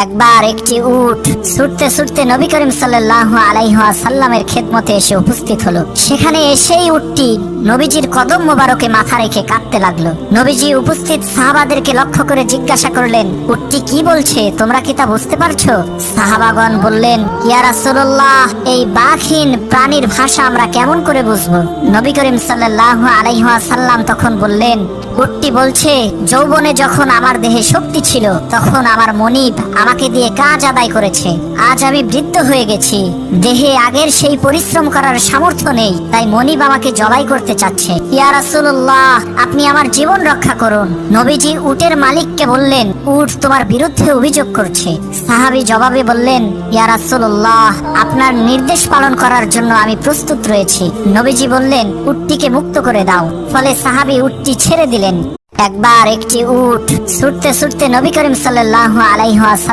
একবার একটি উট ছুটতে ছুটতে নবী করিম সাল্লাল্লাহু আলাইহি ওয়াসাল্লামের খেদমতে এসে উপস্থিত হলো। সেখানে এসেই উটটি নবীজির কদম মোবারকে মাথা রেখে কাঁদতে লাগলো। নবীজি উপস্থিত সাহাবাদেরকে লক্ষ্য করে জিজ্ঞাসা করলেন, উটটি কি বলছে, তোমরা কি তা বুঝতে পারছো? সাহাবাগণ বললেন, ইয়া রাসূলুল্লাহ, এই বাঘহীন প্রাণীর ভাষা আমরা কেমন করে বুঝবো? নবী করিম সাল্লাল্লাহু আলাইহি ওয়াসাল্লাম তখন বললেন, উটটি বলছে, যৌবনে যখন আমার দেহে শক্তি ছিল তখন আমার মনিব আমাকে দিয়ে কাজ আদায় করেছে। আজ আমি বৃদ্ধ হয়ে গেছি, দেহে আগের সেই পরিশ্রম করার সামর্থ্য নেই, তাই মনিব আমাকে জবাই করতে চাচ্ছে। ইয়া রাসূলুল্লাহ, আপনি আমার জীবন রক্ষা করুন। নবীজি উটের মালিককে বললেন, উট তোমার বিরুদ্ধে অভিযোগ করছে। সাহাবী জবাবে বললেন, ইয়া রাসূলুল্লাহ, আপনার নির্দেশ পালন করার জন্য আমি প্রস্তুত রয়েছি। নবীজি বললেন, উটটিকে মুক্ত করে দাও। ফলে সাহাবী উটটি ছেড়ে দিলেন। একবার একটি উট ছুটতে ছুটতে নবী করিম সাল্লাল্লাহু আলাইহি ওয়াসাল্লাম